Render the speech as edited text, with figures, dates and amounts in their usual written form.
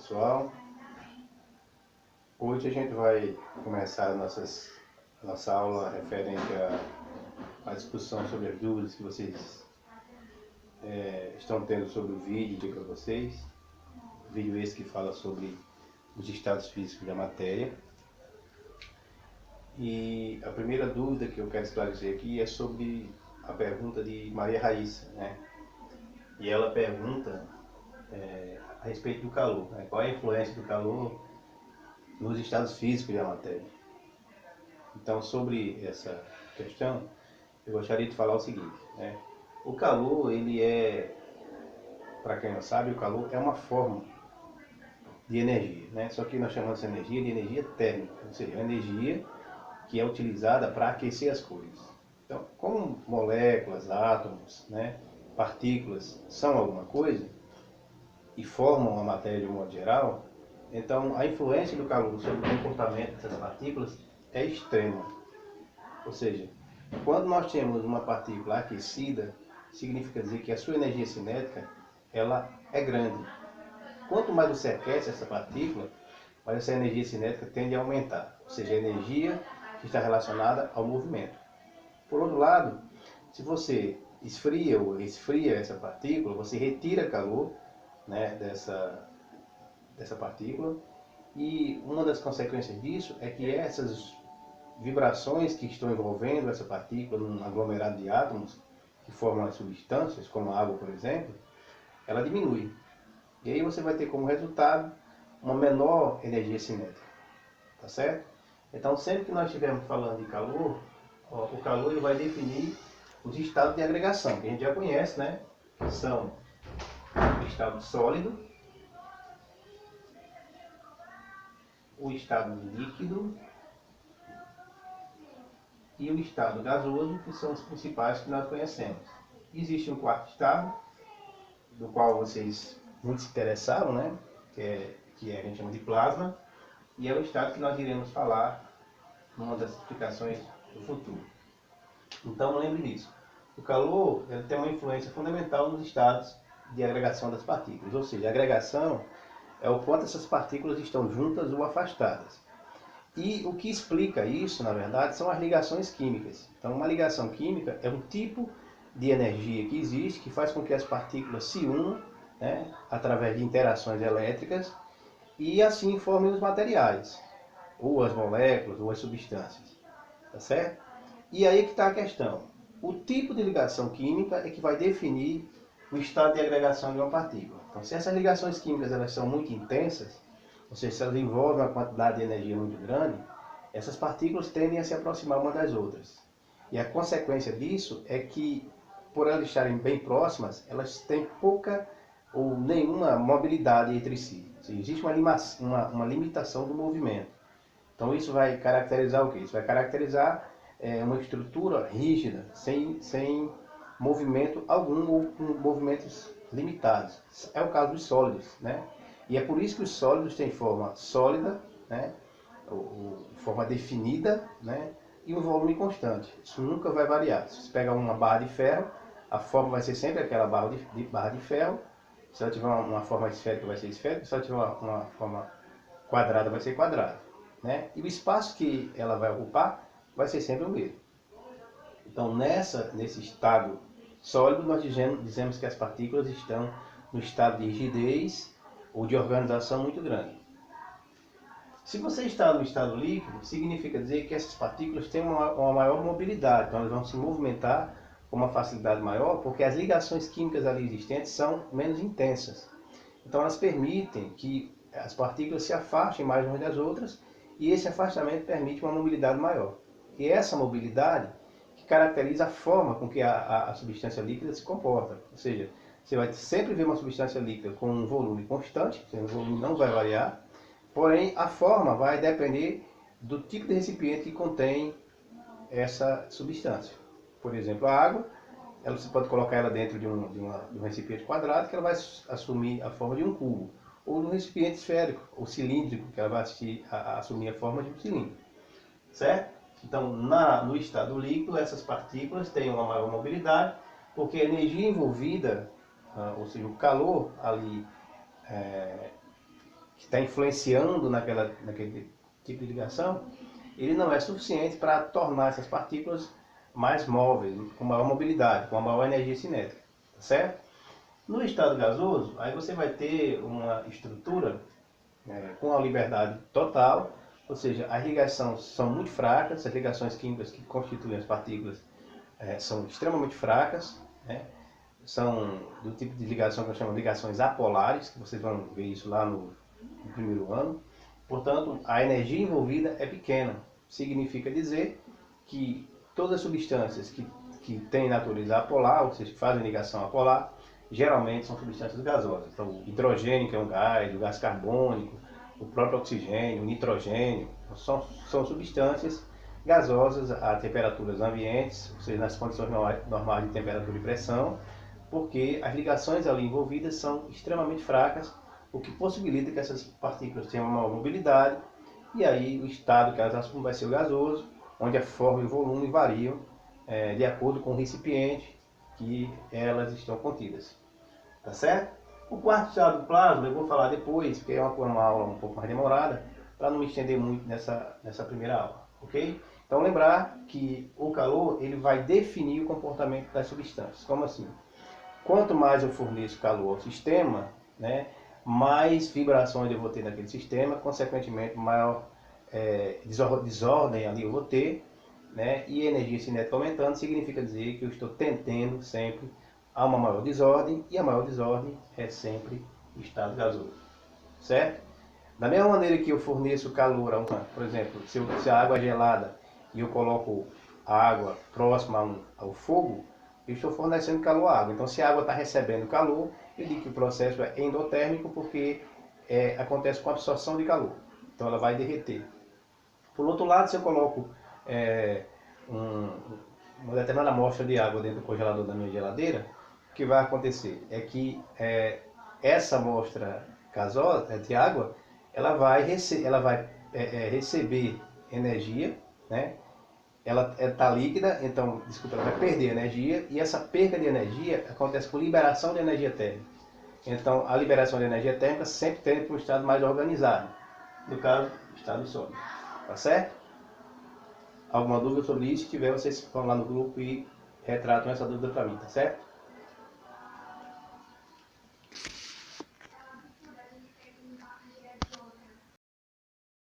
pessoal, hoje a gente vai começar a nossa aula referente à discussão sobre as dúvidas que vocês estão tendo sobre o vídeo de para vocês. O vídeo esse que fala sobre os estados físicos da matéria. E a primeira dúvida que eu quero esclarecer aqui é sobre a pergunta de Maria Raíssa, né? E ela pergunta a respeito do calor, né? Qual é a influência do calor nos estados físicos da matéria. Então, sobre essa questão, eu gostaria de falar o seguinte, né? O calor, ele para quem não sabe, o calor é uma forma de energia, né? Só que nós chamamos essa energia de energia térmica, ou seja, a energia que é utilizada para aquecer as coisas. Então, como moléculas, átomos, né, partículas são alguma coisa e formam a matéria de um modo geral, então a influência do calor sobre o comportamento dessas partículas é extrema. Ou seja, quando nós temos uma partícula aquecida, significa dizer que a sua energia cinética ela é grande. Quanto mais você aquece essa partícula, mais essa energia cinética tende a aumentar. Ou seja, a energia que está relacionada ao movimento. Por outro lado, se você esfria ou resfria essa partícula, você retira calor, né, dessa partícula, e uma das consequências disso é que essas vibrações que estão envolvendo essa partícula num aglomerado de átomos que formam as substâncias, como a água, por exemplo, ela diminui. E aí você vai ter como resultado uma menor energia cinética, tá certo? Então, sempre que nós estivermos falando de calor, o calor ele vai definir os estados de agregação, que a gente já conhece, né? Que são o estado sólido, o estado líquido e o estado gasoso, que são os principais que nós conhecemos. Existe um quarto estado, do qual vocês muito se interessaram, né? Que a gente chama de plasma, e é o estado que nós iremos falar numa das explicações do futuro. Então lembre disso. O calor ele tem uma influência fundamental nos estados de agregação das partículas, ou seja, a agregação é o quanto essas partículas estão juntas ou afastadas. E o que explica isso, na verdade, são as ligações químicas. Então, uma ligação química é um tipo de energia que existe, que faz com que as partículas se unam, né, através de interações elétricas, e assim formem os materiais, ou as moléculas, ou as substâncias. Tá certo? E aí que está a questão. O tipo de ligação química é que vai definir o estado de agregação de uma partícula. Então, se essas ligações químicas elas são muito intensas, ou seja, se elas envolvem uma quantidade de energia muito grande, essas partículas tendem a se aproximar umas das outras. E a consequência disso é que, por elas estarem bem próximas, elas têm pouca ou nenhuma mobilidade entre si. Ou seja, existe uma limitação do movimento. Então isso vai caracterizar o quê? Isso vai caracterizar uma estrutura rígida, sem movimento algum ou com movimentos limitados. É o caso dos sólidos, né? E é por isso que os sólidos têm forma sólida, né? Forma definida, né? E um volume constante. Isso nunca vai variar. Se você pegar uma barra de ferro, a forma vai ser sempre aquela barra de ferro. Se ela tiver uma forma esférica, vai ser esférica. Se ela tiver uma forma quadrada, vai ser quadrada, né? E o espaço que ela vai ocupar vai ser sempre o mesmo. Então, nesse estado sólido, nós dizemos que as partículas estão no estado de rigidez ou de organização muito grande. Se você está no estado líquido, significa dizer que essas partículas têm uma maior mobilidade, então elas vão se movimentar com uma facilidade maior, porque as ligações químicas ali existentes são menos intensas. Então elas permitem que as partículas se afastem mais umas das outras, e esse afastamento permite uma mobilidade maior. E essa mobilidade que caracteriza a forma com que a substância líquida se comporta. Ou seja, você vai sempre ver uma substância líquida com um volume constante, o volume não vai variar, porém a forma vai depender do tipo de recipiente que contém essa substância. Por exemplo, a água, você pode colocar ela dentro de um recipiente quadrado, que ela vai assumir a forma de um cubo, ou de um recipiente esférico ou cilíndrico, que ela vai assumir a forma de um cilindro. Certo? Então, no estado líquido, essas partículas têm uma maior mobilidade, porque a energia envolvida, ou seja, o calor ali está influenciando naquele tipo de ligação, ele não é suficiente para tornar essas partículas mais móveis, com maior mobilidade, com maior energia cinética, tá certo? No estado gasoso, aí você vai ter uma estrutura com a liberdade total, ou seja, as ligações são muito fracas, as ligações químicas que constituem as partículas são extremamente fracas, né? São do tipo de ligação que nós chamamos de ligações apolares, que vocês vão ver isso lá no primeiro ano. Portanto, a energia envolvida é pequena. Significa dizer que todas as substâncias que têm natureza apolar, ou seja, que fazem ligação apolar, geralmente são substâncias gasosas. Então, o hidrogênio, que é um gás, o gás carbônico, o próprio oxigênio, o nitrogênio, são substâncias gasosas a temperaturas ambientes, ou seja, nas condições normais de temperatura e pressão, porque as ligações ali envolvidas são extremamente fracas, o que possibilita que essas partículas tenham uma maior mobilidade, e aí o estado que elas assumem vai ser o gasoso, onde a forma e o volume variam de acordo com o recipiente que elas estão contidas. Tá certo? O quarto estado do plasma eu vou falar depois, porque é uma aula um pouco mais demorada, para não me estender muito nessa primeira aula, ok? Então lembrar que o calor ele vai definir o comportamento das substâncias. Como assim? Quanto mais eu forneço calor ao sistema, né, mais vibrações eu vou ter naquele sistema, consequentemente maior desordem ali eu vou ter, né, e energia cinética aumentando, significa dizer que eu estou tendendo sempre a uma maior desordem, e a maior desordem é sempre o estado gasoso, certo? Da mesma maneira que eu forneço calor, por exemplo, se a água é gelada e eu coloco a água próxima ao fogo, eu estou fornecendo calor à água. Então, se a água está recebendo calor, eu digo que o processo é endotérmico porque acontece com a absorção de calor. Então, ela vai derreter. Por outro lado, se eu coloco uma determinada amostra de água dentro do congelador da minha geladeira, o que vai acontecer é que essa amostra gasosa de água, ela vai receber energia, né? Ela está líquida, então, desculpa, ela vai perder energia, e essa perda de energia acontece por liberação de energia térmica. Então, a liberação de energia térmica sempre tende para um estado mais organizado, no caso, estado sólido. Tá certo? Alguma dúvida sobre isso? Se tiver, vocês vão lá no grupo e retratam essa dúvida para mim, tá certo?